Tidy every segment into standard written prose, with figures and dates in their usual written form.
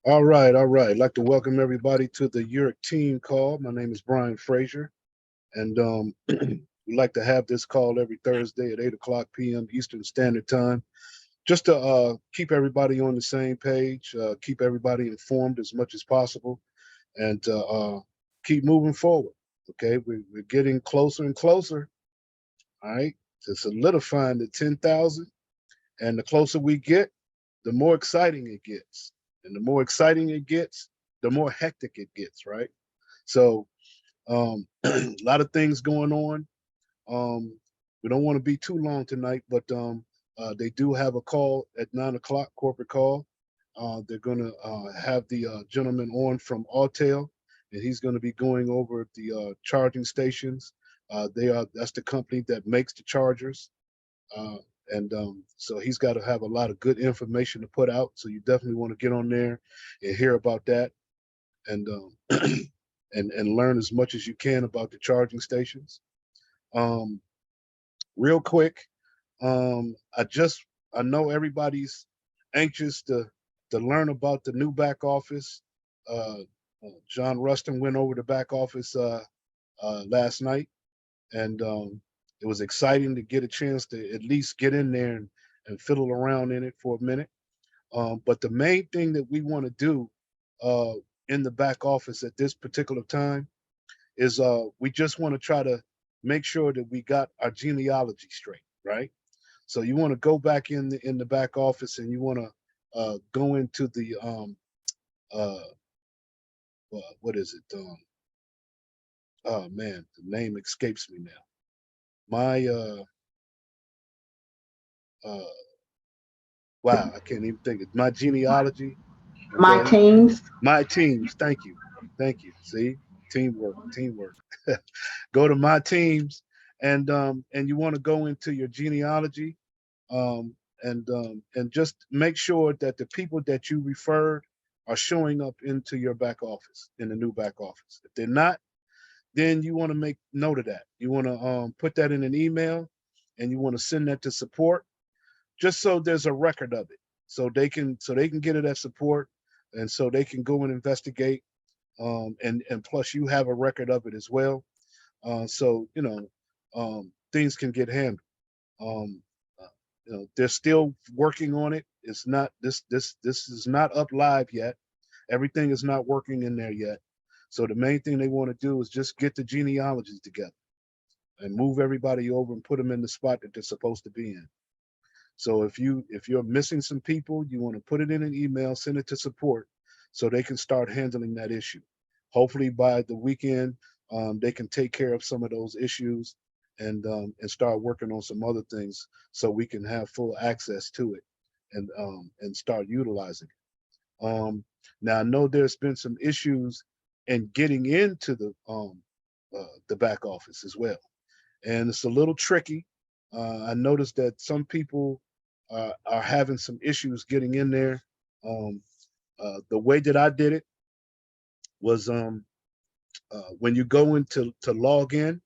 All right, all right. I'd like to welcome everybody to the Yereq team call. My name is Brian Frazier, and we like to have this call every Thursday at 8 o'clock p.m. Eastern Standard Time, just to keep everybody on the same page, keep everybody informed as much as possible, and keep moving forward. Okay, we're getting closer and closer. All right, to solidifying the 10,000, and the closer we get, the more exciting it gets. And the more exciting it gets, the more hectic it gets, right? So a lot of things going on. We don't want to be too long tonight, but they do have a call at 9 o'clock, corporate call. They're going to have the gentleman on from Autel, and he's going to be going over the charging stations. That's the company that makes the chargers. Uh, and so he's got to have a lot of good information to put out. So you definitely want to get on there and hear about that, and and learn as much as you can about the charging stations. Um, Real quick, I know everybody's anxious to learn about the new back office. Uh, John Rustin went over the back office last night, and it was exciting to get a chance to at least get in there and fiddle around in it for a minute. But the main thing that we want to do uh, in the back office at this particular time is we just want to try to make sure that we got our genealogy straight, right? So you want to go back in the back office, and you want to go into the uh, what is it? Oh man, the name escapes me now. My uh, wow, I can't even think of my genealogy. My Okay, teams. my teams. Thank you, thank you. See, teamwork, teamwork. Go to my teams, and you want to go into your genealogy, and just make sure that the people that you referred are showing up into your back office, in the new back office. If they're not, then you want to make note of that. You want to put that in an email, and you want to send that to support, just so there's a record of it, so they can get it at support, and so they can go and investigate, and plus you have a record of it as well, so things can get handled. Um, they're still working on it. It's not this is not up live yet. Everything is not working in there yet. So the main thing they want to do is just get the genealogies together and move everybody over and put them in the spot that they're supposed to be in. So if you're missing some people, you want to put it in an email, send it to support, so they can start handling that issue. Hopefully by the weekend, they can take care of some of those issues, and start working on some other things, so we can have full access to it, and start utilizing it. Now I know there's been some issues in getting into the back office as well, and it's a little tricky. I noticed that some people are having some issues getting in there. Um, the way that I did it was, when you go into to log in,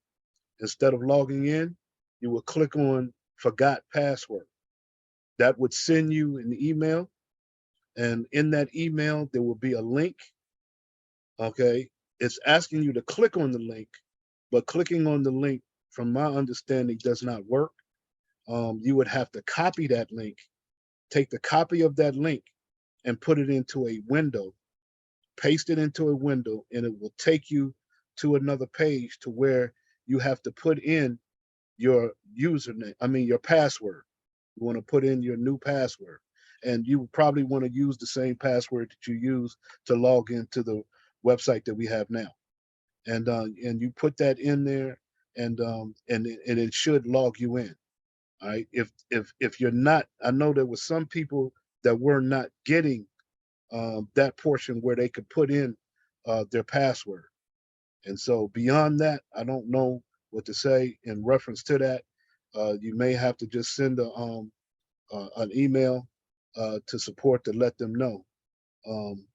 instead of logging in, you will click on forgot password. That would send you an email, and in that email there will be a link. Okay, it's asking you to click on the link, but clicking on the link, from my understanding, does not work. You would have to copy that link, take the copy of that link, and put it into a window, paste it into a window, and it will take you to another page to where you have to put in your username, I mean, your password. You want to put in your new password. And you probably want to use the same password that you use to log into the website that we have now. And you put that in there, and it should log you in. All right. If you're not, I know there were some people that were not getting that portion where they could put in their password. And so beyond that, I don't know what to say in reference to that. You may have to just send an email to support to let them know um,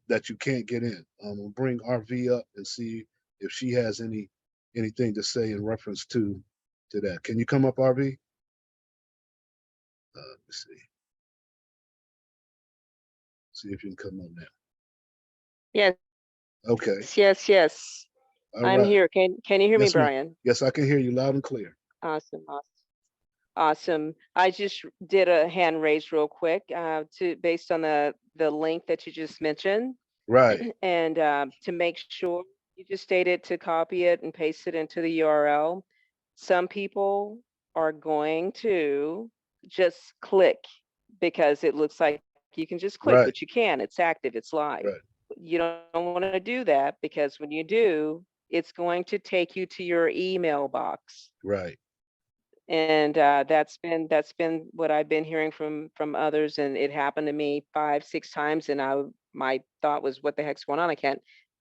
that you can't get in. We'll bring RV up and see if she has anything to say in reference to that. Can you come up, RV? Let's see. See if you can come on now. Yes, Okay. yes. All I'm right. here. Can you hear me, Yes, ma'am. Brian? Yes, I can hear you loud and clear. Awesome, awesome. I just did a hand raise real quick to based on the link that you just mentioned, Right. and to make sure you just stated to copy it and paste it into the URL. Some people are going to just click because it looks like you can just click, which you Right. can. It's active, it's live. Right. You don't want to do that because when you do, it's going to take you to your email box. Right. And that's been what I've been hearing from others, and it happened to me 5 6 times, and my thought was, what the heck's going on? I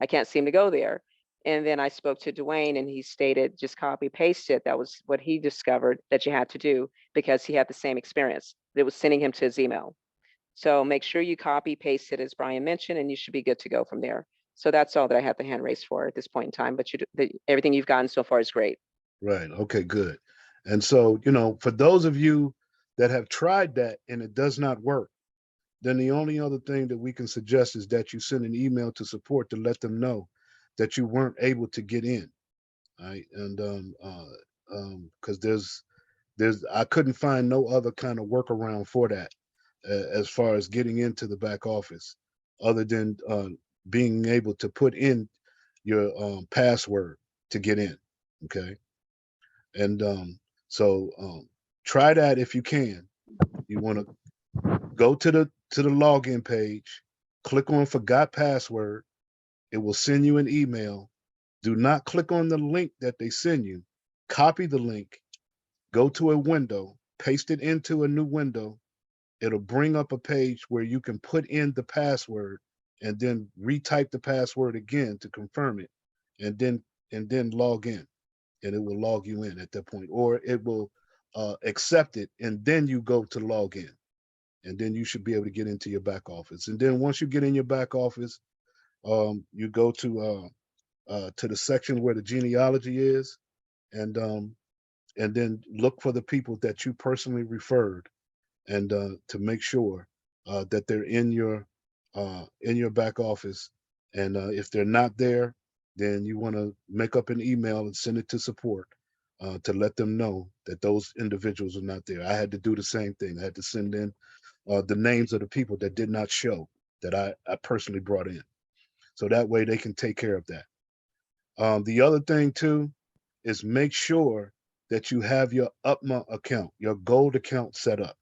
can't seem to go there. And then I spoke to Dwayne, and he stated just copy paste it. That was what he discovered that you had to do, because he had the same experience. It was sending him to his email. So make sure you copy paste it as Brian mentioned, and you should be good to go from there. So that's all that I have the hand raised for at this point in time. But everything you've gotten so far is great. Right. Okay, good. And so, for those of you that have tried that and it does not work, then the only other thing that we can suggest is that you send an email to support to let them know that you weren't able to get in. Right. And because there's I couldn't find no other kind of workaround for that, as far as getting into the back office, other than being able to put in your password to get in. Okay. And so try that if you can. You want to go to the login page, click on forgot password. It will send you an email. Do not click on the link that they send you. Copy the link, go to a window, paste it into a new window. It'll bring up a page where you can put in the password and then retype the password again to confirm it, and then log in, and it will log you in at that point, or it will accept it, and then you go to log in, and then you should be able to get into your back office. And then once you get in your back office, you go to the section where the genealogy is, and then look for the people that you personally referred, and to make sure that they're in your back office. And if they're not there, then you want to make up an email and send it to support, to let them know that those individuals are not there. I had to do the same thing. I had to send in the names of the people that did not show, that I personally brought in, so that way they can take care of that. The other thing too is make sure that you have your UPMA account, your gold account set up.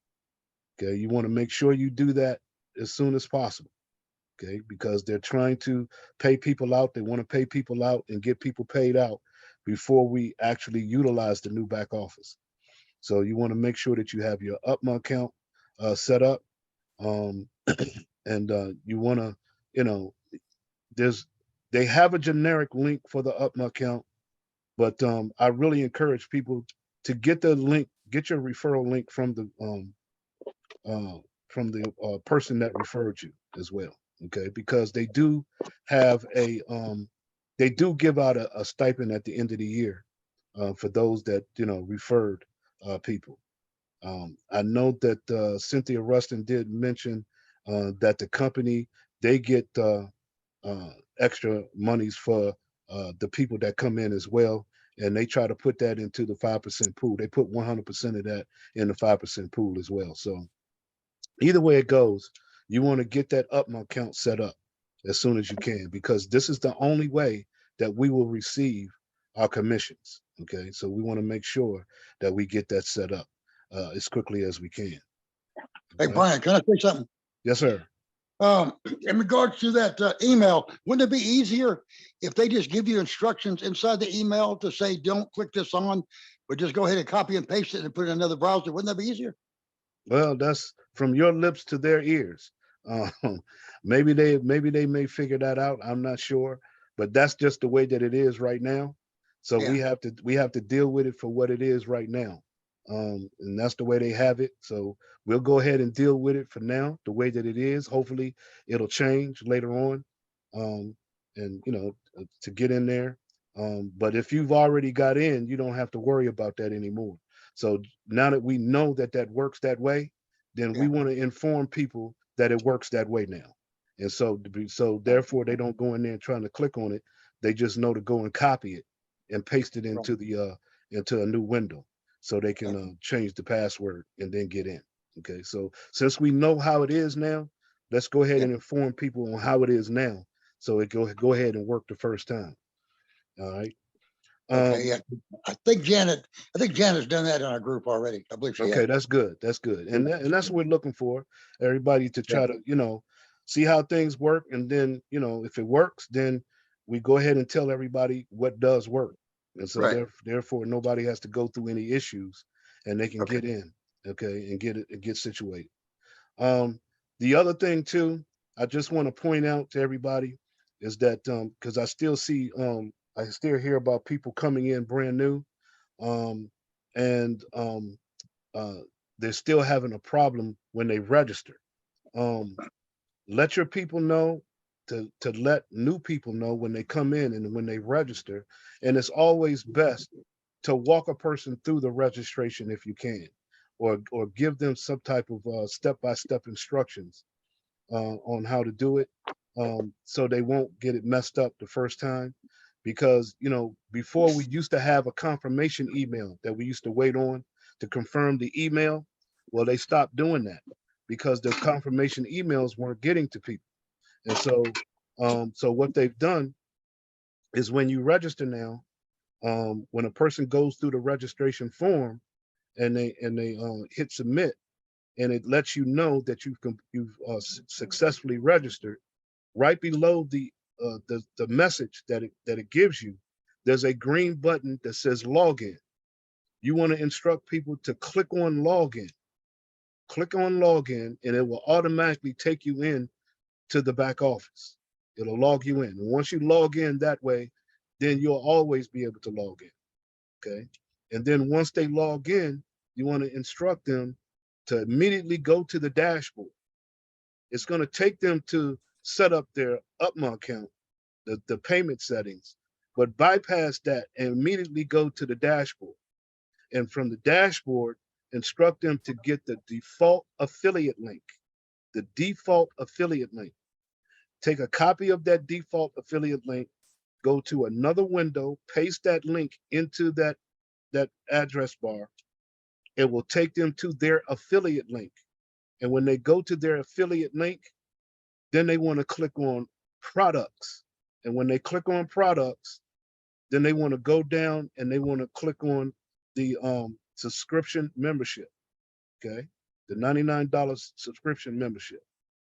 Okay, you want to make sure you do that as soon as possible. Okay, because they're trying to pay people out. They want to pay people out and get people paid out before we actually utilize the new back office. So you want to make sure that you have your UPMA account set up, um, and you want to, you know, there's they have a generic link for the UPMA account, but I really encourage people to get the link, get your referral link uh, from the person that referred you as well. Okay, because have a they do give out a stipend at the end of the year for those that referred people. I know that Cynthia Rustin did mention that the company, they get uh, extra monies for the people that come in as well, and they try to put that into the 5% pool. They put 100% of that in the 5% pool as well. So either way it goes, you want to get that UPMA account set up as soon as you can, because this is the only way that we will receive our commissions. Okay, so we want to make sure that we get that set up as quickly as we can. Hey, All right. Brian, can I say something? Yes, sir. In regards to that email, wouldn't it be easier if they just give you instructions inside the email to say, don't click this on, but just go ahead and copy and paste it and put it in another browser? Wouldn't that be easier? Well, that's from your lips to their ears. Um, maybe they may figure that out. I'm not sure, but that's just the way that it is right now. So Yeah. we have to deal with it for what it is right now, and that's the way they have it. So we'll go ahead and deal with it for now, the way that it is. Hopefully, it'll change later on, um, and to get in there. But if you've already got in, you don't have to worry about that anymore. So now that we know that that works that way, then we Yeah. want to inform people that it works that way now. And so therefore they don't go in there and trying to click on it. They just know to go and copy it and paste it into the into a new window so they can change the password and then get in. Okay, so since we know how it is now, let's go ahead and inform people on how it is now, so it go ahead and work the first time. All right. Okay, yeah. I think Janet's done that in our group already. I believe she Okay, has. that's good. That's good. And that's what we're looking for. Everybody to try to, see how things work. And then, if it works, then we go ahead and tell everybody what does work. And so Right. therefore nobody has to go through any issues and they can Okay. get in, okay, and get situated. The other thing too, I just want to point out to everybody is that because I still hear about people coming in brand new. And uh, they're still having a problem when they register. Um, let your people know to let new people know when they come in and when they register. And it's always best to walk a person through the registration if you can, or give them some type of step-by-step instructions on how to do it, so they won't get it messed up the first time. Because before we used to have a confirmation email that we used to wait on to confirm the email. Well, they stopped doing that because the confirmation emails weren't getting to people. And so what they've done is when you register now, when a person goes through the registration form and they hit submit, and it lets you know that you've successfully registered. Right below the message that it gives you, there's a green button that says login. You want to instruct people to click on login. Click on login, and it will automatically take you in to the back office. It'll log you in. And once you log in that way, then you'll always be able to log in. Okay. And then once they log in, you want to instruct them to immediately go to the dashboard. It's going to take them to set up their UPMA account, the payment settings, but bypass that and immediately go to the dashboard. And from the dashboard, instruct them to get the default affiliate link. The default affiliate link. Take a copy of that default affiliate link, go to another window, paste that link into that address bar. It will take them to their affiliate link. And when they go to their affiliate link, then they want to click on products. And when they click on products, then they want to go down and they want to click on the subscription membership. Okay. The $99 subscription membership.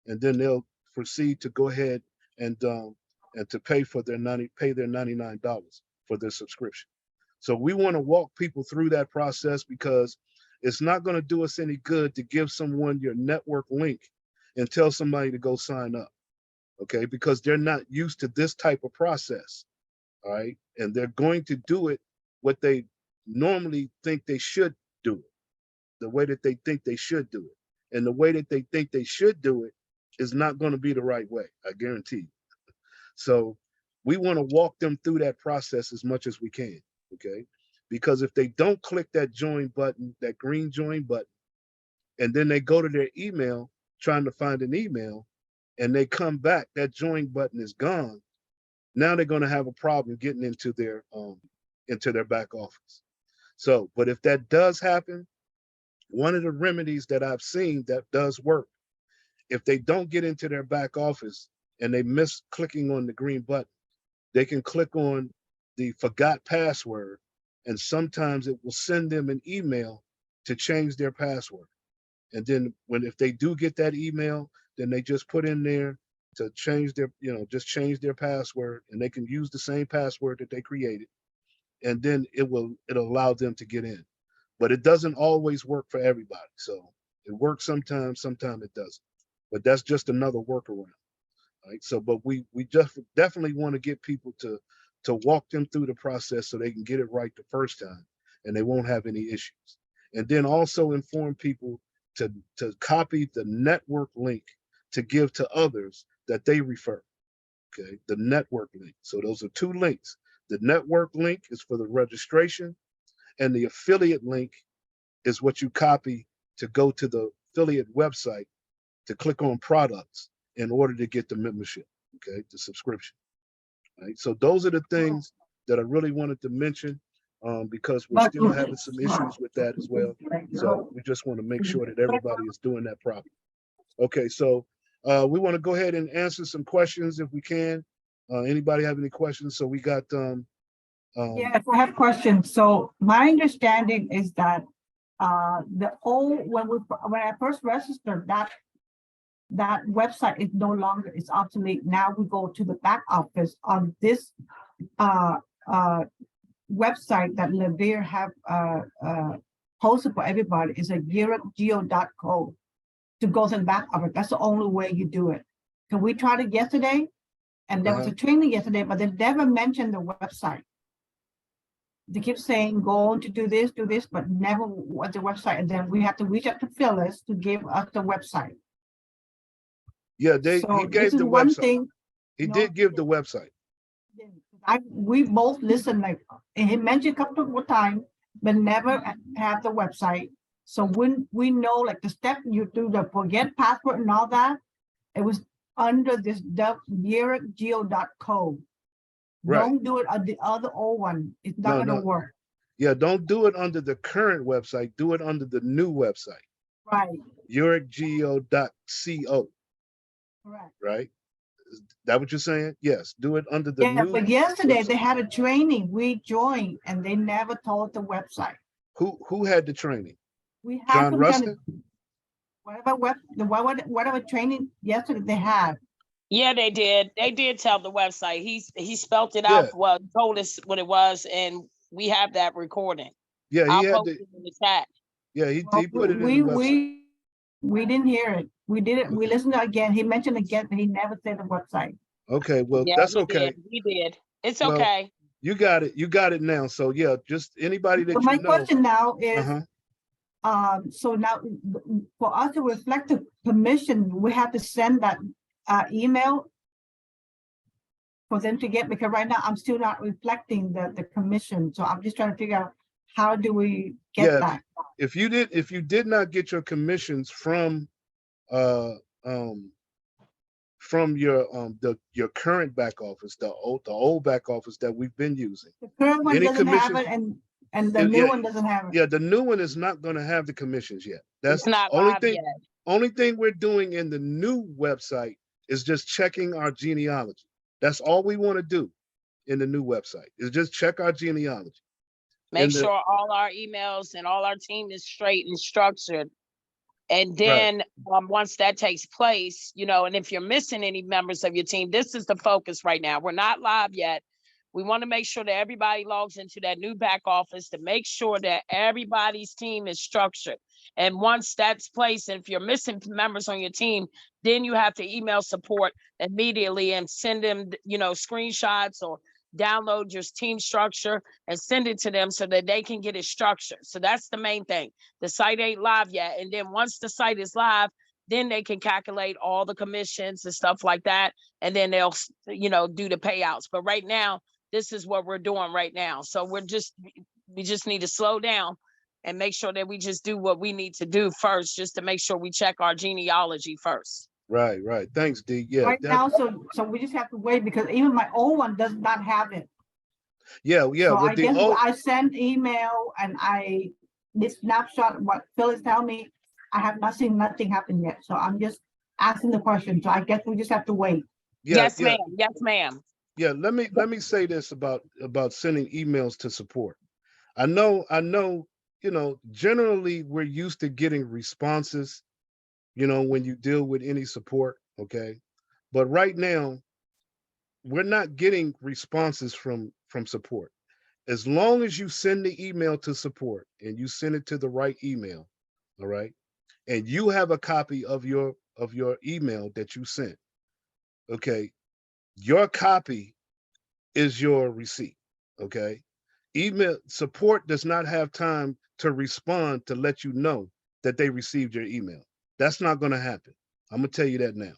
And then they'll proceed to go ahead and to pay their $99 for their subscription. So we want to walk people through that process, because it's not going to do us any good to give someone your network link and tell somebody to go sign up. Okay, because they're not used to this type of process. All right, and they're going to do it what they normally think they should do it, the way that they think they should do it. And the way that they think they should do it is not going to be the right way, I guarantee you. So we want to walk them through that process as much as we can, okay? Because if they don't click that join button, that green join button, and then they go to their email trying to find an email, and they come back, that join button is gone. Now they're going to have a problem getting into their back office. So, but if that does happen, one of the remedies that I've seen that does work, if they don't get into their back office and they miss clicking on the green button, they can click on the forgot password, and sometimes it will send them an email to change their password. And then if they do get that email, then they just put in there to change their, just change their password, and they can use the same password that they created. And then it'll allow them to get in. But it doesn't always work for everybody. So it works sometimes it doesn't. But that's just another workaround. Right. So, but we just definitely want to get people to walk them through the process so they can get it right the first time and they won't have any issues. And then also inform people to copy the network link to give to others that they refer. Okay, the network link. So those are two links. The network link is for the registration, and the affiliate link is what you copy to go to the affiliate website to click on products. in order to get the membership, okay, the subscription. Right. So those are the things that I really wanted to mention, because we're still having some issues with that as well. So we just want to make sure that everybody is doing that properly. Okay, so we want to go ahead and answer some questions if we can. Anybody have any questions? So we got Yes, I have questions. So my understanding is that the old when I first registered, that website is no longer, is obsolete. Now we go to the back office on this website that Levere have posted for everybody. Is a yereq.co to go to the back office. That's the only way you do it. So we tried it yesterday, and there was a training yesterday, but they never mentioned the website. They keep saying, go on to do this, but never what the website. And then we have to reach out to Phyllis to give us the website. Yeah, So he gave this is the one website. thing. He did give the website. We both listened, like, and he mentioned a couple of times, but never have the website. So when we know, like, the step you do, the forget password and all that, it was under this yereq.co. Right. Don't do it on the other old one. It's not No, gonna no. work. Yeah, don't do it under the current website. Do it under the new website. Right. yereq.co. Correct. Right? Is that what you're saying? Yes. Do it under the Yeah, new. but yesterday they website. had a training. We joined and they never told the website. Who had the training? We had John some Rustin? whatever training yesterday they had. Yeah, they did. They did tell the website. He spelled it Yeah. out. Well, told us what it was, and we have that recording. Yeah, I'll he had post it in the chat. Yeah, he Well, put it in the website. we didn't hear it. We did it. We Okay. listened again. He mentioned again, but he never said the website. Okay, well, Yeah, that's he okay. did. He did. It's Well, okay. You got it. You got it now. So yeah, just anybody that So you my know. question now is, so now for us to reflect the permission, we have to send that email for them to get, because right now I'm still not reflecting the commission. So I'm just trying to figure out how do we get Yeah, that? If you did not get your commissions from your your current back office, the old back office that we've been using. The current one Any doesn't have commission- it, and the new one doesn't have it. Yeah, the new one is not going to have the commissions yet. That's It's not only live thing. yet. Only thing we're doing in the new website is just checking our genealogy. That's all we want to do in the new website is just check our genealogy. Make sure all our emails and all our team is straight and structured. And Right. then once that takes place, and if you're missing any members of your team, this is the focus right now. We're not live yet. We want to make sure that everybody logs into that new back office to make sure that everybody's team is structured. And once that's placed, and if you're missing members on your team, then you have to email support immediately and send them, screenshots or download your team structure and send it to them so that they can get it structured. So that's the main thing. The site ain't live yet. And then once the site is live, then they can calculate all the commissions and stuff like that. And then they'll, do the payouts. But right now, this is what we're doing right now. So we just need to slow down and make sure that we just do what we need to do first, just to make sure we check our genealogy first. Right. Thanks, D. Yeah. Right now, so we just have to wait, because even my old one does not have it. Yeah. So With I the guess old, I send email and this snapshot, what Phil is telling me, I have not seen nothing happen yet. So I'm just asking the question. So I guess we just have to wait. Yes, ma'am. Yes, ma'am. Yeah. Let me say this about sending emails to support. I know, generally we're used to getting responses, when you deal with any support. Okay. But right now, we're not getting responses from support. As long as you send the email to support and you send it to the right email, all right, and you have a copy of your email that you sent, okay, your copy is your receipt. Okay. Email support does not have time to respond to let you know that they received your email. That's not going to happen. I'm going to tell you that now.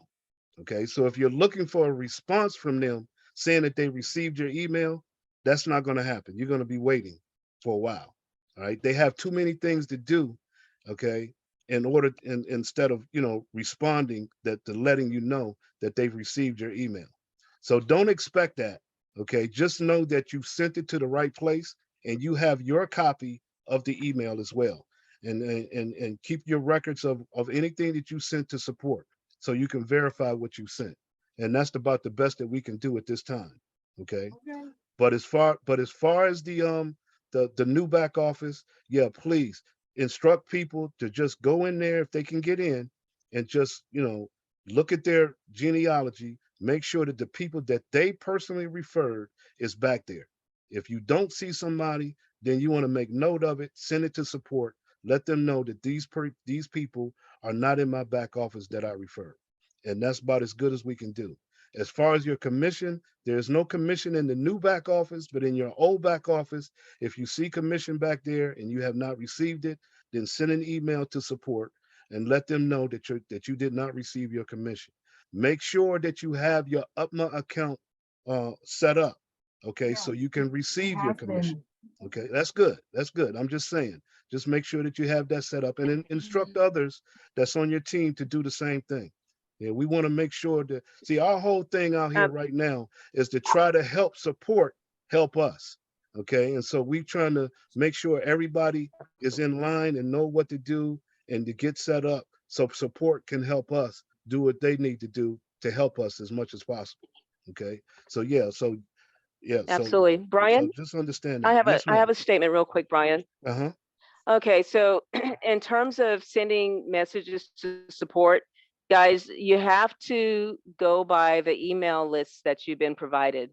Okay. So if you're looking for a response from them saying that they received your email, that's not going to happen. You're going to be waiting for a while. All right. They have too many things to do. Okay. instead of, responding to letting you know that they've received your email. So don't expect that. Okay. Just know that you've sent it to the right place and you have your copy of the email as well. And keep your records of anything that you sent to support so you can verify what you sent. And that's about the best that we can do at this time. Okay. Okay. But as far as the new back office, yeah, please instruct people to just go in there if they can get in and just, look at their genealogy, make sure that the people that they personally referred is back there. If you don't see somebody, then you want to make note of it, send it to support, let them know that these people are not in my back office that I referred. And that's about as good as we can do. As far as your commission, there's no commission in the new back office, but in your old back office, if you see commission back there and you have not received it, then send an email to support and let them know that you did not receive your commission. Make sure that you have your UPMA account set up, okay, Yeah, so you can it receive your has commission. been. Okay, that's good. That's good. I'm just saying, just make sure that you have that set up and instruct others that's on your team to do the same thing. Yeah, we want to make sure that, see, our whole thing out here Um, right now is to try to help us. Okay. And so we trying to make sure everybody is in line and know what to do and to get set up so support can help us do what they need to do to help us as much as possible. Okay. So yeah, Absolutely. so Brian, just understand I that. have a, Yes, I ma'am. have a statement real quick, Brian. Uh-huh. Okay, so in terms of sending messages to support, guys, you have to go by the email lists that you've been provided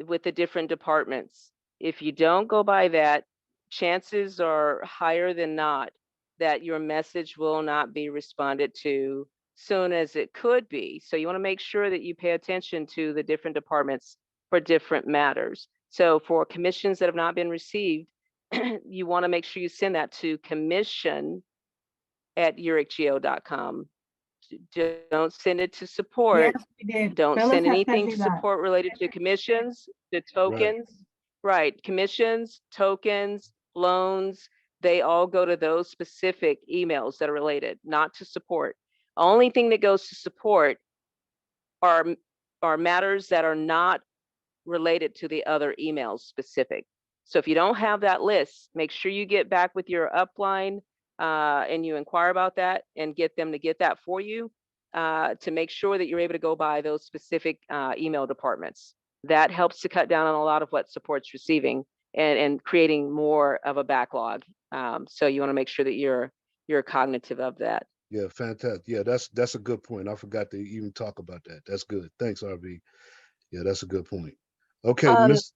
with the different departments. If you don't go by that, chances are higher than not that your message will not be responded to soon as it could be. So you want to make sure that you pay attention to the different departments for different matters. So for commissions that have not been received, you want to make sure you send that to commission@yereqgeo.com. Don't send it to Yes, support. we did. Don't Phyllis send has sent anything me to that. support related to commissions, to Right. tokens. Right, commissions, tokens, loans, they all go to those specific emails that are related, not to support. Only thing that goes to support are matters that are not related to the other emails specific. So if you don't have that list, make sure you get back with your upline and you inquire about that and get them to get that for you to make sure that you're able to go by those specific email departments. That helps to cut down on a lot of what support's receiving and creating more of a backlog. So you want to make sure that you're cognitive of that. Yeah, fantastic. Yeah, that's a good point. I forgot to even talk about that. That's good. Thanks, RV. Yeah, that's a good point. Okay, Um, Miss.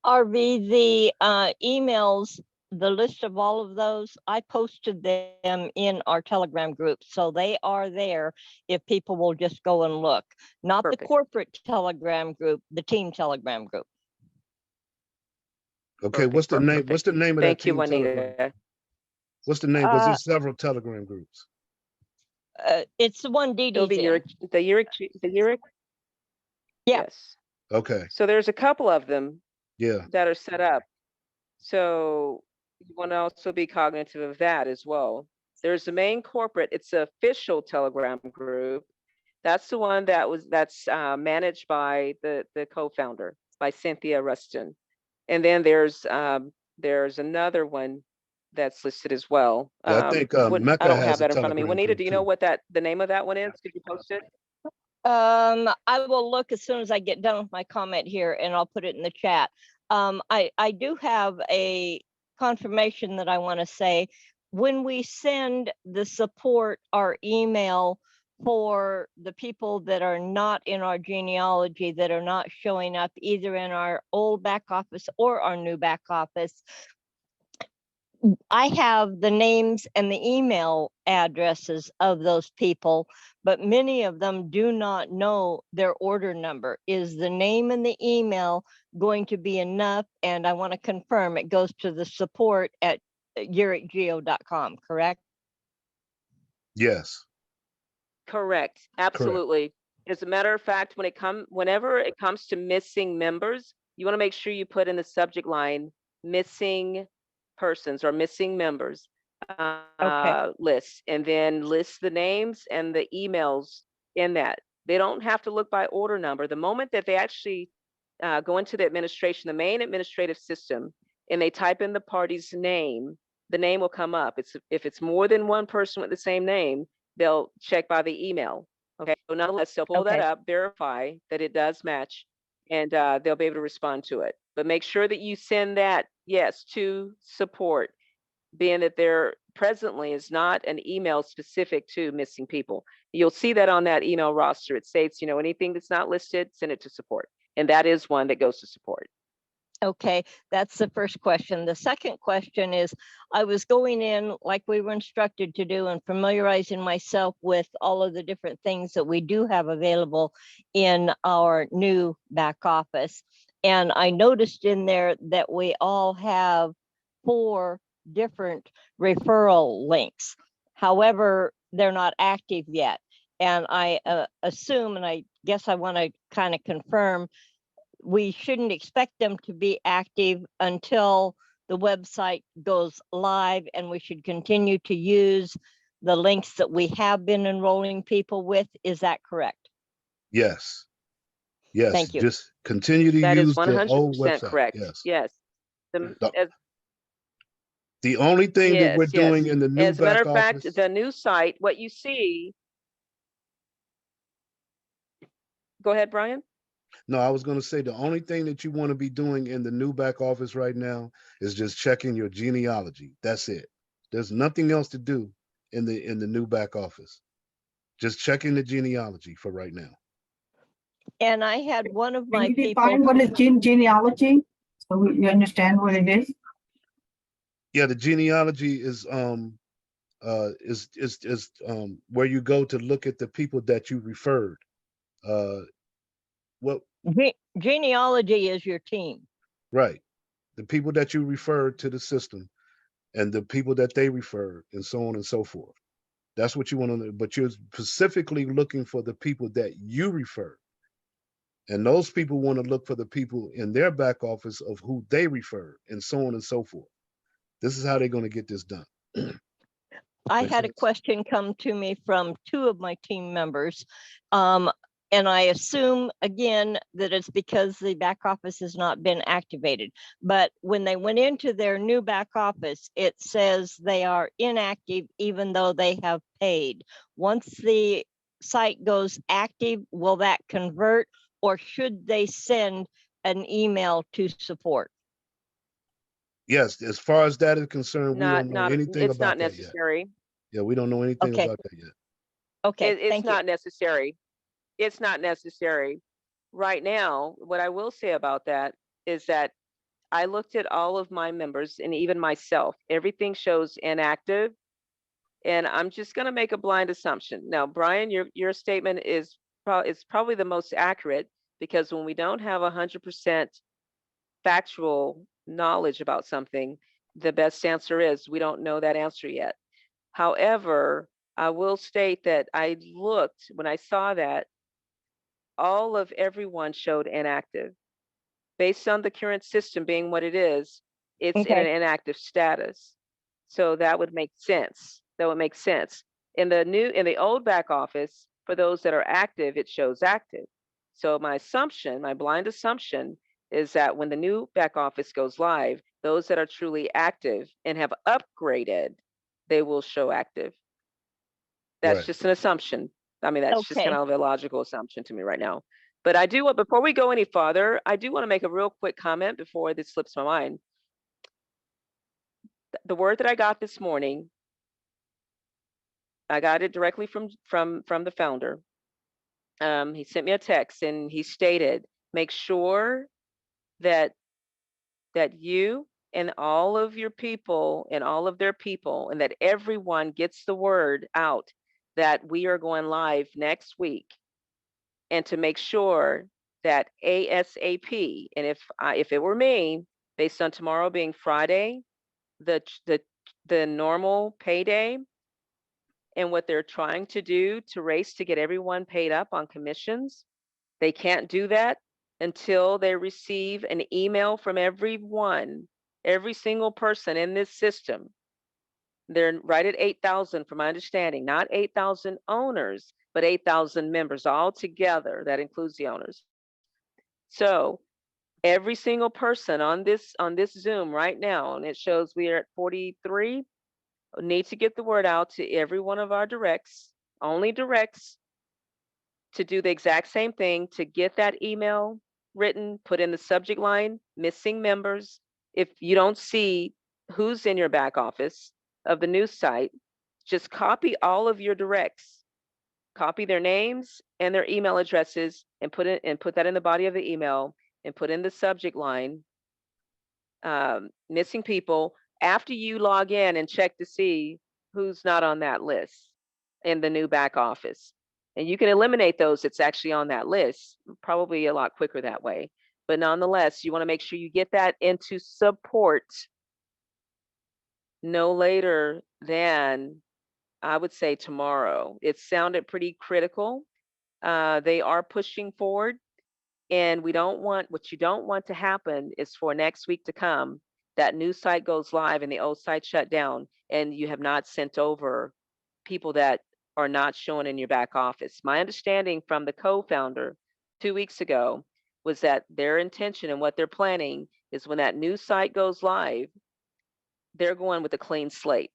RV, the emails, the list of all of those, I posted them in our Telegram group. So they are there if people will just go and look. Not Perfect. the corporate Telegram group, the team Telegram group. Okay, what's the name? What's the name of that Thank you, team Telegram? Juanita. What's the name? Because Uh, there's several Telegram groups. it's the one It'll Dee be Dee's in. the Yereq. Yeah. Yes. Okay. So there's a couple of them Yeah. that are set up. So you want to also be cognitive of that as well. There's the main corporate, it's the official Telegram group. That's the one that's managed by the co-founder, by Cynthia Rustin. And then there's another one that's listed as well. Yeah, I think I Mecca don't has have a that in front of me. Telegram Juanita, group do you know too. what the name of that one is? Could you post it? I will look as soon as I get done with my comment here and I'll put it in the chat. I do have a confirmation that I want to say. When we send the support our email for the people that are not in our genealogy, that are not showing up either in our old back office or our new back office, I have the names and the email addresses of those people, but many of them do not know their order number. Is the name and the email going to be enough? And I want to confirm it goes to the support at yereqgeo.com, correct? Yes. Correct. Correct. Absolutely. As a matter of fact, whenever it comes to missing members, you want to make sure you put in the subject line missing persons or missing members. list, and then list the names and the emails in that. They don't have to look by order number. The moment that they actually go into the administration, the main administrative system, and they type in the party's name, the name will come up. If it's more than one person with the same name, they'll check by the email. Okay, so nonetheless, they'll pull that Okay. up, verify that it does match, and they'll be able to respond to it. But make sure that you send that, yes, to support, being that there presently is not an email specific to missing people. You'll see that on that email roster. It states, anything that's not listed, send it to support. And that is one that goes to support. Okay, that's the first question. The second question is, I was going in like we were instructed to do and familiarizing myself with all of the different things that we do have available in our new back office. And I noticed in there that we all have 4 different referral links. However, they're not active yet. And I assume, and I guess I want to kind of confirm, we shouldn't expect them to be active until the website goes live, and we should continue to use the links that we have been enrolling people with. Is that correct? Yes. Yes. Thank you. Just continue to That is use the old 100% website. correct. Yes. Yes. The only thing that we're Yes, yes. doing in the new As a matter back of fact, office. the new site, what you see. Go ahead, Brian. No, I was going to say the only thing that you want to be doing in the new back office right now is just checking your genealogy. That's it. There's nothing else to do in the new back office. Just checking the genealogy for right now. And I had one of Can my you people. define what is genealogy? So you understand what it is? Yeah, the genealogy is where you go to look at the people that you referred. What Genealogy is your team. Right. The people that you referred to the system and the people that they referred and so on and so forth. That's what you want to know. But you're specifically looking for the people that you refer. And those people want to look for the people in their back office of who they refer and so on and so forth. This is how they're going to get this done. I Makes had a sense? question come to me from 2 of my team members. And I assume, again, that it's because the back office has not been activated. But when they went into their new back office, it says they are inactive even though they have paid. Once the site goes active, will that convert, or should they send an email to support? Yes, as far as that is concerned, we don't know Not, anything it's not about that yet. necessary. Yeah, we don't know anything Okay. about that yet. Okay, It's thank you. not necessary. It's not necessary. Right now, what I will say about that is that I looked at all of my members and even myself. Everything shows inactive. And I'm just going to make a blind assumption. Now, Brian, your statement is probably the most accurate, because when we don't have 100% factual knowledge about something, the best answer is we don't know that answer yet. However, I will state that I looked, when I saw that, all of everyone showed inactive. Based on the current system being what it is, it's in an Okay. inactive status. So that would make sense. That would make sense. In the old back office, for those that are active, it shows active. So my assumption, my blind assumption, is that when the new back office goes live, those that are truly active and have upgraded, they will show active. That's Right. just an assumption. I mean, that's just kind Okay. of a logical assumption to me right now. But I do want, before we go any farther, I do want to make a real quick comment before this slips my mind. The word that I got this morning, I got it directly from the founder. He sent me a text and he stated, make sure that you and all of your people and all of their people, and that everyone gets the word out that we are going live next week, and to make sure that ASAP. And if it were me, based on tomorrow being Friday, the normal payday, and what they're trying to do to race to get everyone paid up on commissions, they can't do that until they receive an email from every single person in this system They're right at 8,000 from my understanding, not 8,000 owners, but 8,000 members all together. That includes the owners. So every single person on this Zoom right now, and it shows we are at 43, need to get the word out to every one of our directs, only directs, to do the exact same thing, to get that email written, put in the subject line, missing members. If you don't see who's in your back office of the news site, just copy all of your directs, copy their names and their email addresses and put that in the body of the email and put in the subject line, missing people, after you log in and check to see who's not on that list in the new back office. And you can eliminate those that's actually on that list, probably a lot quicker that way. But nonetheless, you want to make sure you get that into support no later than, I would say, tomorrow. It sounded pretty critical. They are pushing forward, and what you don't want to happen is for next week to come, that new site goes live and the old site shut down, and you have not sent over people that are not showing in your back office. My understanding from the co-founder 2 weeks ago was that their intention and what they're planning is when that new site goes live, they're going with a clean slate,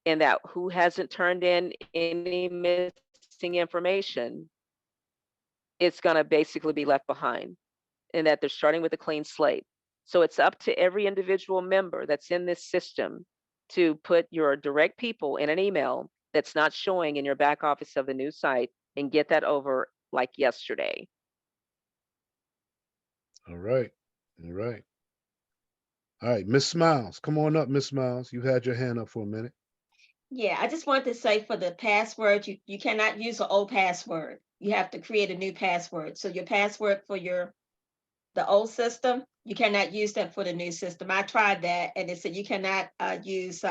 and that who hasn't turned in any missing information, it's going to basically be left behind, and that they're starting with a clean slate. So it's up to every individual member that's in this system to put your direct people in an email that's not showing in your back office of the new site and get that over like yesterday. All right. All right. All right, Miss Smiles, come on up, Miss Smiles. You had your hand up for a minute. Yeah, I just wanted to say for the password, you cannot use an old password. You have to create a new password. So your password for the old system, you cannot use that for the new system. I tried that and it said you cannot use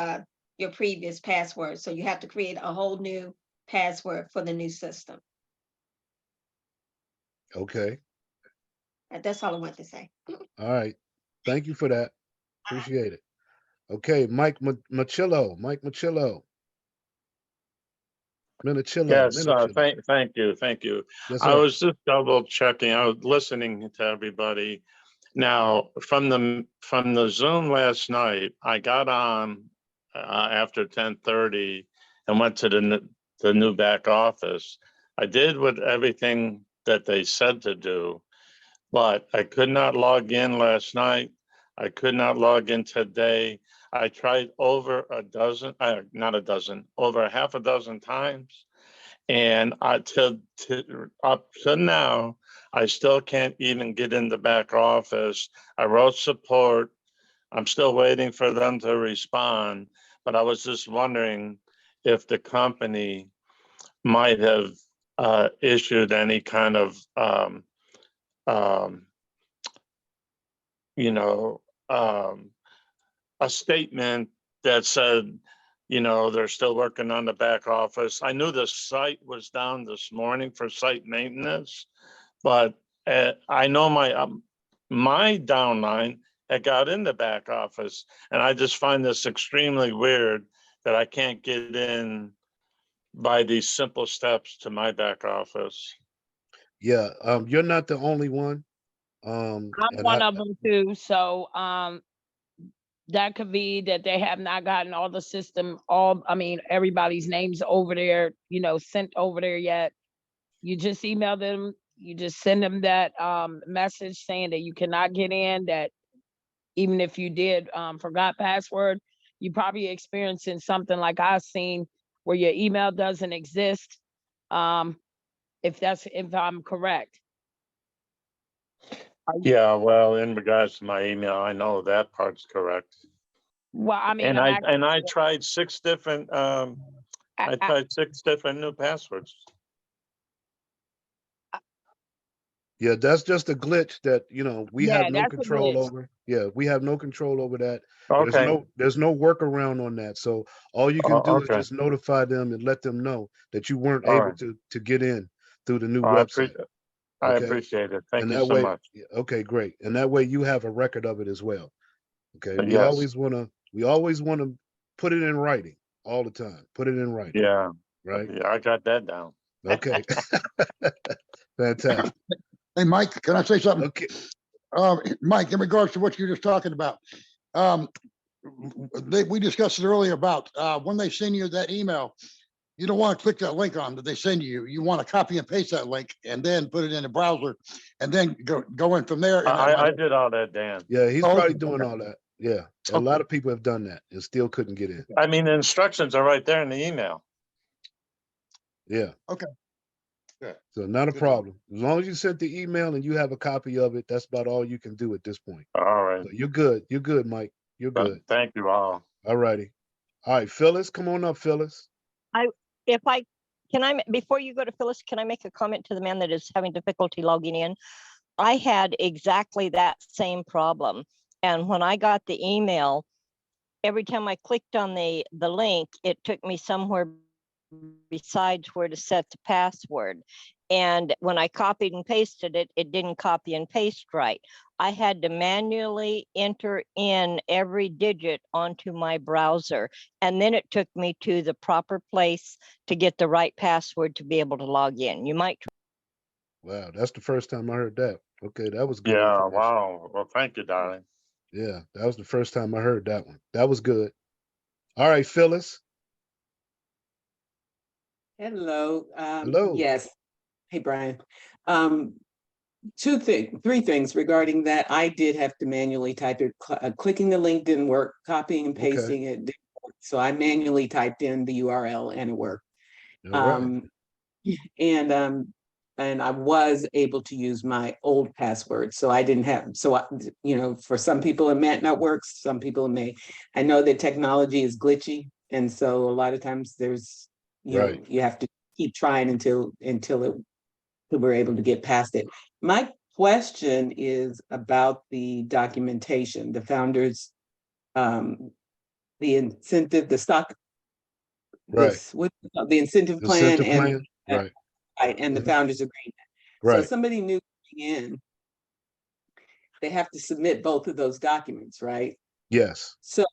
your previous password. So you have to create a whole new password for the new system. Okay. That's all I want to say. All right. Thank you for that. Appreciate it. Okay, Mike Machillo. Mike Machillo. Minachillo. Yes, Minachillo. thank you. Yes, I sir. was just double checking. I was listening to everybody. Now, from the Zoom last night, I got on after 10:30 and went to the new back office. I did with everything that they said to do, but I could not log in last night. I could not log in today. I tried over a dozen, not a dozen, over half a dozen times. And up to now, I still can't even get in the back office. I wrote support. I'm still waiting for them to respond. But I was just wondering if the company might have issued any kind of, you know, a statement that said, you know, they're still working on the back office. I knew the site was down this morning for site maintenance, but I know my downline had got in the back office, and I just find this extremely weird that I can't get in by these simple steps to my back office. Yeah, you're not the only one. I'm And one of them too. So that could be that they have not gotten all the system, everybody's names over there, sent over there yet. You just email them, you just send them that message saying that you cannot get in, that even if you did forgot password, you probably experiencing something like I've seen where your email doesn't exist. If I'm correct. Yeah, well, in regards to my email, I know that part's correct. Well, And I tried 6 different I tried 6 different new passwords. yeah, that's just a glitch that we have no that's a control glitch. over. Yeah, we have no control over that. Okay. There's no workaround on that. So all you can do is Okay. just notify them and let them know that you weren't All able right. to get in through the new Well, website. I Okay. appreciate it. Thank And you that so way, much. okay, great. And that way you have a record of it as well. Okay. We Yes. always want to put it in writing all the time. Put it in writing. Yeah, Right. yeah, I got that down. Okay. Fantastic. Hey, Mike, can I say something? Okay. Mike, in regards to what you're just talking about, we discussed it earlier about when they send you that email, you don't want to click that link on that they send you. You want to copy and paste that link and then put it in the browser and then go in from there. And I did all that, Dan. Yeah, he's Oh, probably okay. doing all that. Yeah. A lot of people have done that and still couldn't get in. I mean, the instructions are right there in the email. Yeah. Okay. Good. So not a Good. problem. As long as you sent the email and you have a copy of it, that's about all you can do at this point. All right. So you're good. You're good, Mike. You're good. Thank you all. All righty. All right, Phyllis, come on up, Phyllis. Before you go to Phyllis, can I make a comment to the man that is having difficulty logging in? I had exactly that same problem. And when I got the email, every time I clicked on the link, it took me somewhere besides where to set the password. And when I copied and pasted it, it didn't copy and paste right. I had to manually enter in every digit onto my browser. And then it took me to the proper place to get the right password to be able to log in. You might. Wow, that's the first time I heard that. Okay, that was good. Yeah, information. wow. Well, thank you, darling. Yeah, that was the first time I heard that one. That was good. All right, Phyllis. Hello. Hello. Yes. Hey, Brian. Three things regarding that. I did have to manually type it. Clicking the link didn't work. Copying and Okay. pasting it didn't work. So I manually typed in the URL and it worked. All right. And I was able to use my old password. So I didn't have, for some people it might not work. Some people it may. I know that technology is glitchy. And so a lot of times there's, Right. you have to keep trying until we're able to get past it. My question is about the documentation, the founders, the incentive, the stock, Right. the incentive plan Incentive plan. Right. and the founders agreement. So Right. somebody new coming in, they have to submit both of those documents, right? Yes. So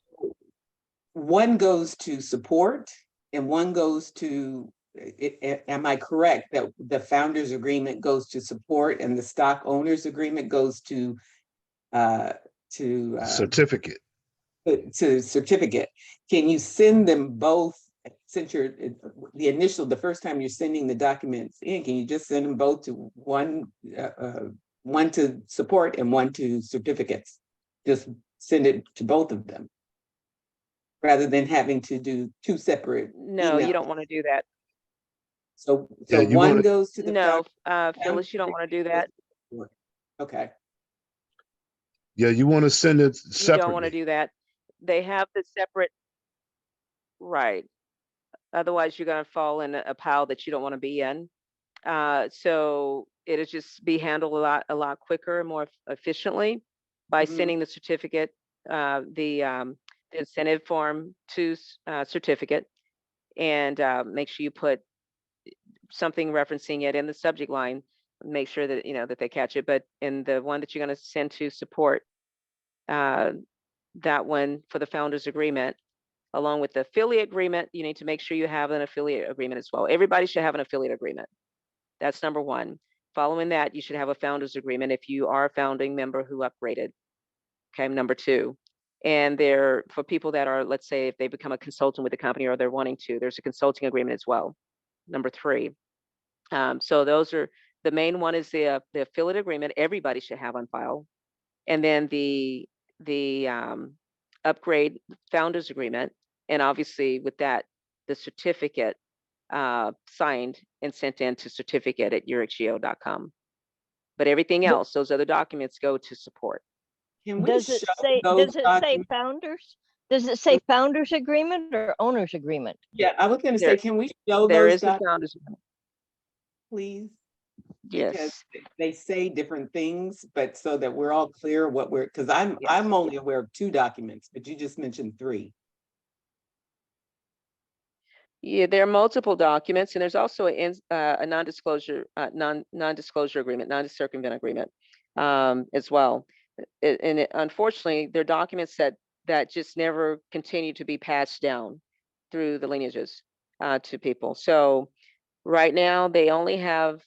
one goes to support and one goes to, am I correct that the founders agreement goes to support and the stock owners agreement goes to Certificate. to certificate? Can you send them both since you're the first time you're sending the documents in? Can you just send them both to one to support and one to certificates? Just send it to both of them rather than having to do two separate No, you don't want to do that. So Yeah, you one wanna- goes to the No, Phyllis, you don't want to do that. Okay. Yeah, you want to send it You don't want to separately. do that. They have the separate, right. Otherwise, you're going to fall in a pile that you don't want to be in. So it'll just be handled a lot quicker and more efficiently by Mhm. sending the certificate, the incentive form to certificate, and make sure you put something referencing it in the subject line. Make sure that that they catch it. But in the one that you're going to send to support, that one for the founders agreement, along with the affiliate agreement, you need to make sure you have an affiliate agreement as well. Everybody should have an affiliate agreement. That's number one. Following that, you should have a founders agreement if you are a founding member who upgraded. Okay, number two. And there, for people that are, let's say, if they become a consultant with the company or they're wanting to, there's a consulting agreement as well. Number three. So those are, the main one is the affiliate agreement. Everybody should have on file. And then the upgrade founders agreement. And obviously with that, the certificate signed and sent in to certificate@yereqgeo.com. But everything else, those other documents go to support. Can we Does it show say, those does it say documents? founders? Does it say founders agreement or owners agreement? Yeah, I was going to There- say, can we show There those is a documents, founders agreement. please? Yes. Because they say different things, but so that we're all clear what we're, because I'm Yes. only aware of two documents, but you just mentioned three. Yeah, there are multiple documents, and there's also a non-disclosure, non-disclosure agreement, non-circumvent agreement as well. Unfortunately, there are documents that that just never continue to be passed down through the lineages to people. So right now they only have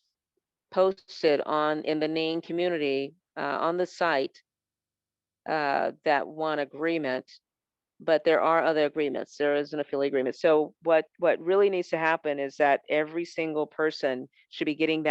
posted in the name community on the site that one agreement, but there are other agreements. There is an affiliate agreement. So what really needs to happen is that every single person should be getting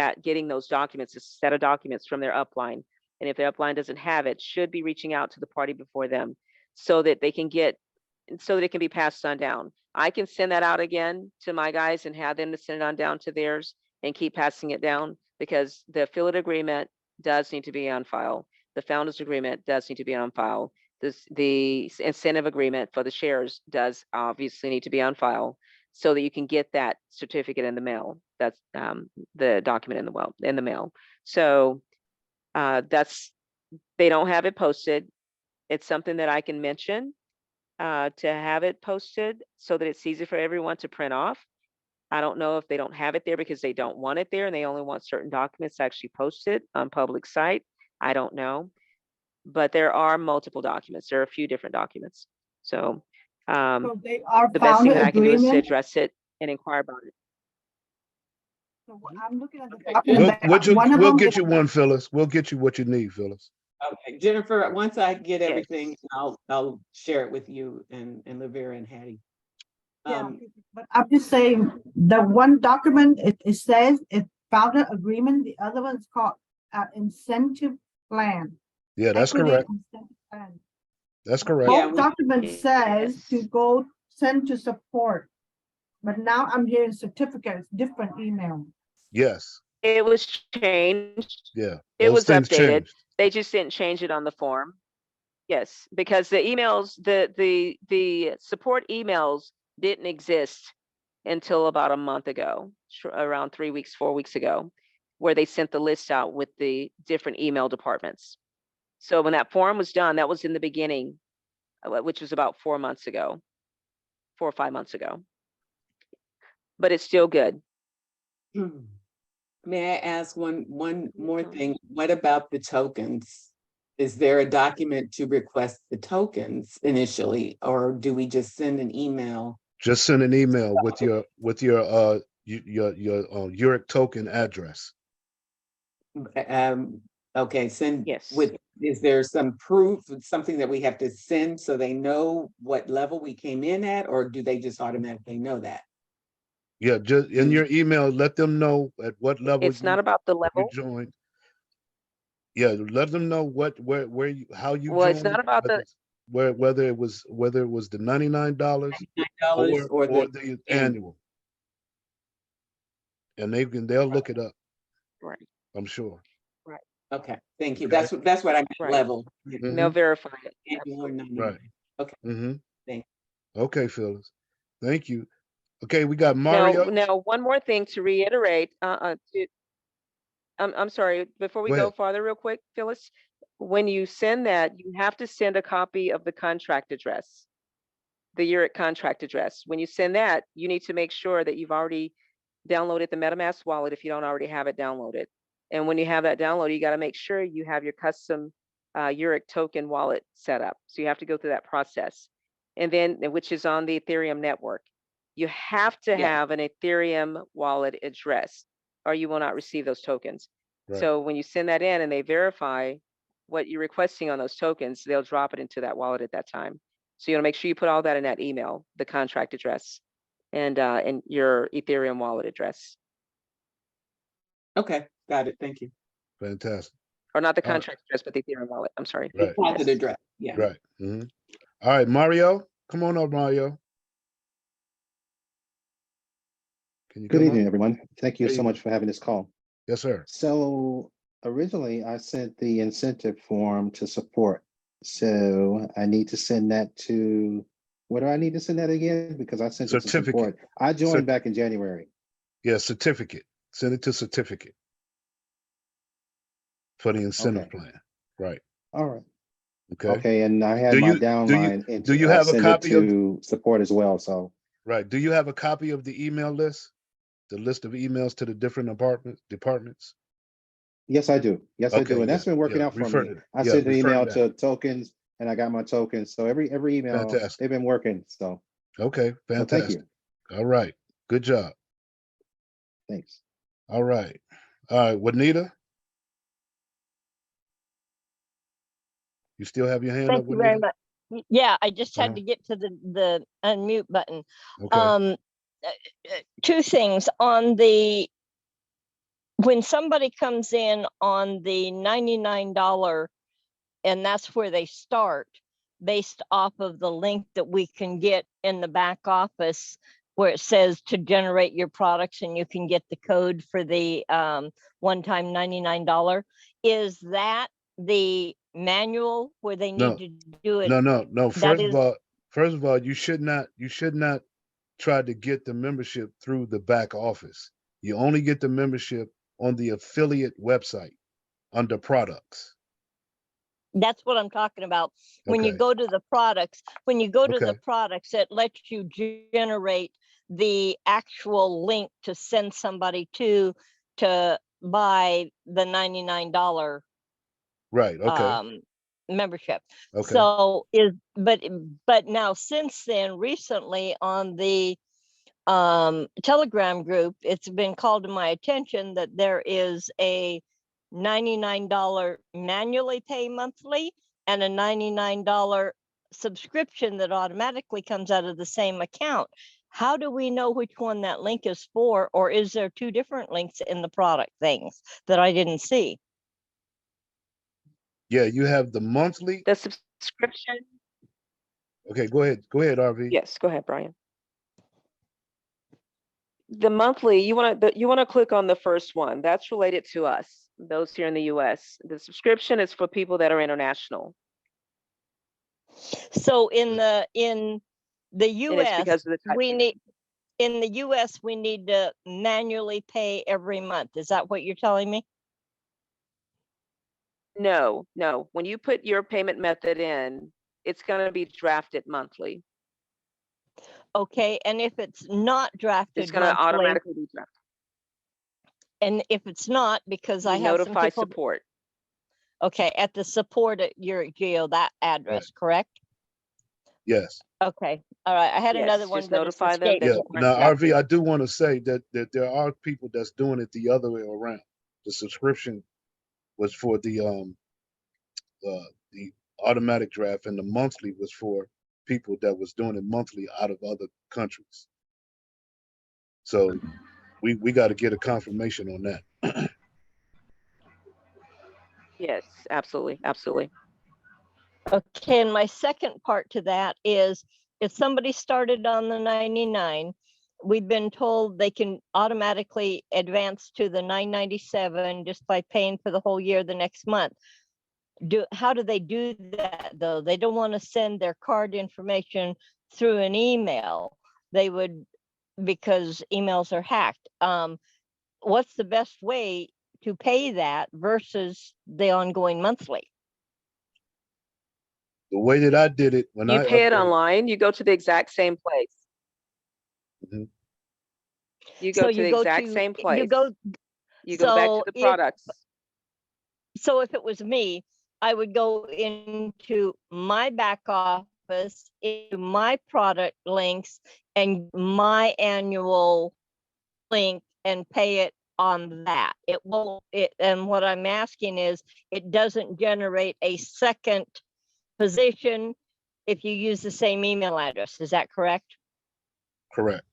those documents, a set of documents from their upline. And if their upline doesn't have it, should be reaching out to the party before them so that it can be passed on down. I can send that out again to my guys and have them to send it on down to theirs and keep passing it down, because the affiliate agreement does need to be on file. The founders agreement does need to be on file. The incentive agreement for the shares does obviously need to be on file so that you can get that certificate in the mail. That's the document in the mail. So they don't have it posted. It's something that I can mention to have it posted so that it's easy for everyone to print off. I don't know if they don't have it there because they don't want it there and they only want certain documents actually posted on public site. I don't know. But there are multiple documents. There are a few different documents. So So they are the best thing founder that I can do is to agreement. address it and inquire about it. So I'm looking at the Okay, document. One of We'll them get is- you one, Phyllis. We'll get you what you need, Phyllis. Okay, Jennifer, once I get Yes. everything, I'll share it with you and Lavera and Hattie. Yeah, but I'm just saying, the one document, it says it's founder agreement, the other one's called incentive plan. Yeah, that's Equity correct. incentive plan. That's correct. Yeah, Both documents says to Yes. go send to support. But now I'm hearing certificates, different email. Yes. It was changed. Yeah. It Those was things updated. changed. They just didn't change it on the form. Yes, because the emails, the support emails didn't exist until about a month ago, around 3 weeks, 4 weeks ago, where they sent the list out with the different email departments. So when that form was done, that was in the beginning, which was about 4 months ago, 4 or 5 months ago. But it's still good. May I ask one more Mhm. thing? What about the tokens? Is there a document to request the tokens initially, or do we just send an email? Just send an email with your Yereq token address. Okay, send Yes. is there some proof, something that we have to send so they know what level we came in at, or do they just automatically know that? Yeah, just in your email, let them know at what level It's not about the you level. joined. Yeah, let them know where you how you Well, joined. it's not about the, whether it was the $99 $99 or or the the annual. And they'll look it up, right, I'm sure. right, Okay, thank you. Okay. That's what I meant, Right. level. and they'll verify it. Annual or Absolutely. Right. 99. Okay. Mm-hmm. Thank Okay, Phyllis. Thank you. Okay, we got Now, Mario. now, one more thing to reiterate, I'm sorry, before we Go go ahead. farther real quick, Phyllis, when you send that, you have to send a copy of the contract address, the Yereq contract address. When you send that, you need to make sure that you've already downloaded the MetaMask wallet if you don't already have it downloaded. And when you have that downloaded, you got to make sure you have your custom Yereq token wallet set up. So you have to go through that process. And then, which is on the Ethereum network. You have to Yeah. have an Ethereum wallet address or you will not receive those tokens. Right. So when you send that in and they verify what you're requesting on those tokens, they'll drop it into that wallet at that time. So you want to make sure you put all that in that email, the contract address and your Ethereum wallet address, Okay, got it. Thank you. Fantastic. or not the All right. contract address, but the Ethereum wallet. I'm sorry. Right. Deposit Yes. address. Yeah. Right. Mhm. All right, Mario. Come on up, Mario. Can you Good come evening, up? everyone. Thank you Good so evening. much for having this call. Yes, sir. So originally I sent the incentive form to support. So I need to send that to, where do I need to send that again? Because I sent it to Certificate. support. I joined back in January. Yeah, certificate. Send it to certificate for the incentive Okay. plan. Right. All right. Okay. Okay. And I had Do my you downline do you have a send it copy of to support as well. So right? Do you have a copy of the email list? The list of emails to the different departments? yes, I do. Yes, I do. Okay, And that's been working yeah. out for Refer me. to I sent an refer to email that. to tokens and I got my tokens. So every email, Fantastic. they've been working. So, Okay, so thank fantastic. you. All right, good job. Thanks. All right, Juanita, you still have your hand up, Thank you very Juanita? much. Yeah, I just had Uh-huh. to get to the unmute button. Okay, Two things on when somebody comes in on the $99, and that's where they start, based off of the link that we can get in the back office where it says to generate your products and you can get the code for the one-time $99. Is that the manual where they no, need to do it? no. That First of all, you should not try to get the membership through the back office. You only get the membership on the affiliate website under products. That's what I'm talking about. When you Okay, go to the products, okay, it lets you generate the actual link to send somebody to buy the $99 right, okay, membership. okay. So but now since then, recently on the Telegram group, it's been called to my attention that there is a $99 manually pay monthly and a $99 subscription that automatically comes out of the same account. How do we know which one that link is for, or is there two different links in the product things that I didn't see? Yeah, you have the monthly. The subscription, Okay, go ahead, RV. yes, go ahead, Brian. The monthly, you want to click on the first one. That's related to us, those here in the US. The subscription is for people that are international. So in the And it's US, because of the type. in the US, we need to manually pay every month. Is that what you're telling me? No. When you put your payment method in, it's going to be drafted monthly. Okay, and if it's not It's drafted going to monthly, automatically be drafted. and if it's not, because I You have some notify people, support. okay, at the support at Yereq Geo, that address, correct? Yes. Okay, all right, I had another Yes, one, just but it's notify them escaped that Yeah. me. support Now, got RV, you. I do want to say that there are people that's doing it the other way around. The subscription was for the automatic draft, and the monthly was for people that was doing it monthly out of other countries. So we got to get a confirmation on that. Yes, absolutely. Okay, and my second part to that is if somebody started on the 99, we've been told they can automatically advance to the 997 just by paying for the whole year the next month. How do they do that though? They don't want to send their card information through an email. They would, because emails are hacked. What's the best way to pay that versus the ongoing monthly? The way that I did it when You I pay it upgraded. online, you go to the exact same place. Mhm. You So go to you the go exact to, same place. you go, You go back to so the products. if it was me, I would go into my back office, into my product links and my annual link and pay it on that. It won't, and what I'm asking is, it doesn't generate a second position if you use the same email address. Is that correct? Correct.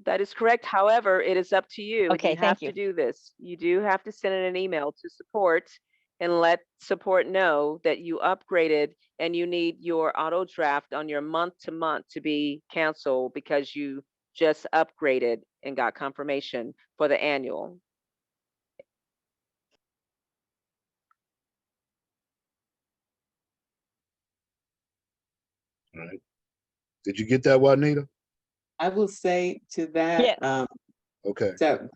That is correct. However, it is up to you. And Okay, you thank have you. to do this. You do have to send an email to support and let support know that you upgraded and you need your auto draft on your month to month to be canceled because you just upgraded and got confirmation for the annual. All right. Did you get that, Juanita? I will say to Yeah. that, Okay. so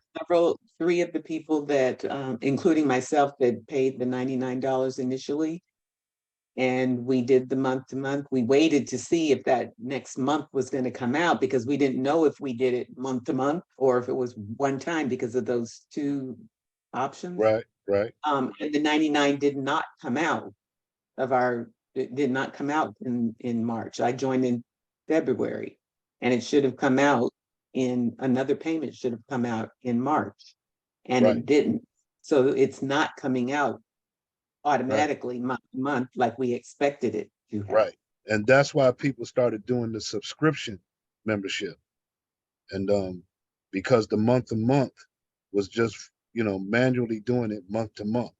three of the people that, including myself, that paid the $99 initially. And we did the month to month. We waited to see if that next month was going to come out because we didn't know if we did it month to month or if it was one time because of those two options. Right. And the 99 did not come out. of our, it did not come out in March. I joined in February, and it should have come out another payment should have come out in March, and Right. it didn't. So it's not coming out automatically month to month like we expected it to have. Right. And that's why people started doing the subscription membership. And because the month to month was just, manually doing it month to month.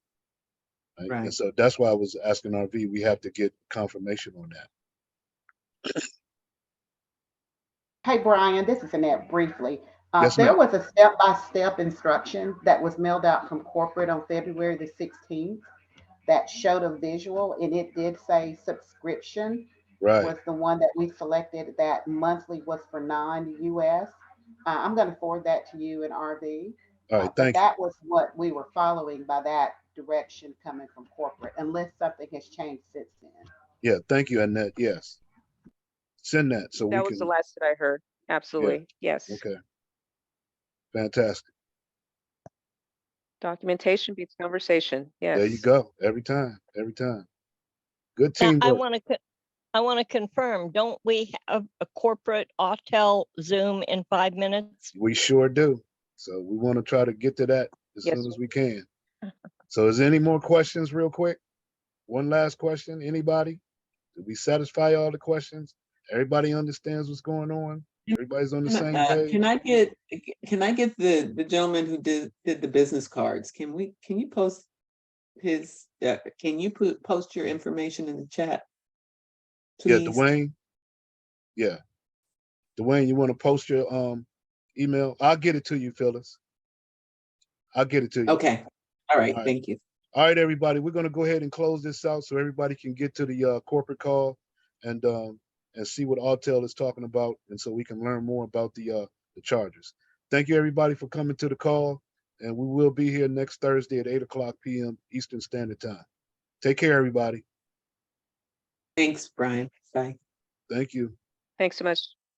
Right. Right. And so that's why I was asking RV, we have to get confirmation on that. Hey, Brian, this is Annette briefly. Yes, There ma'am. was a step-by-step instruction that was mailed out from corporate on February the 16th that showed a visual, and it did say subscription Right. was the one that we selected. That monthly was for non-US. I'm going to forward that to you in RV. All right. But Thank you. that was what we were following by that direction coming from corporate, unless something has changed since then. Yeah. Thank you, Annette. Yes. Send that so we That was the can. last that I heard. Absolutely. Yes. Okay. Fantastic. Documentation beats conversation. There you Yes. go. Every time. Every time. Good Now, teamwork. I want to confirm, don't we have a corporate Autel Zoom in 5 minutes? We sure do. So we want to try to get to that as Yes, soon sir. as we can. So is there any more questions real quick? One last question, anybody? Did we satisfy all the questions? Everybody understands what's going on? Everybody's on the same page? Can I get the gentleman who did the business cards? Can you post his, can you post your information in the chat? Yeah, Please? Dwayne. Yeah. Dwayne, you want to post your email? I'll get it to you, Phyllis. I'll get it to you. Okay. All right. All right. Thank you. All right, everybody. We're going to go ahead and close this out so everybody can get to the corporate call and see what Autel is talking about, and so we can learn more about the charges. Thank you, everybody, for coming to the call, and we will be here next Thursday at 8:00 p.m. Eastern Standard Time. Take care, everybody. Thanks, Brian. Bye. Thank you. Thanks so much.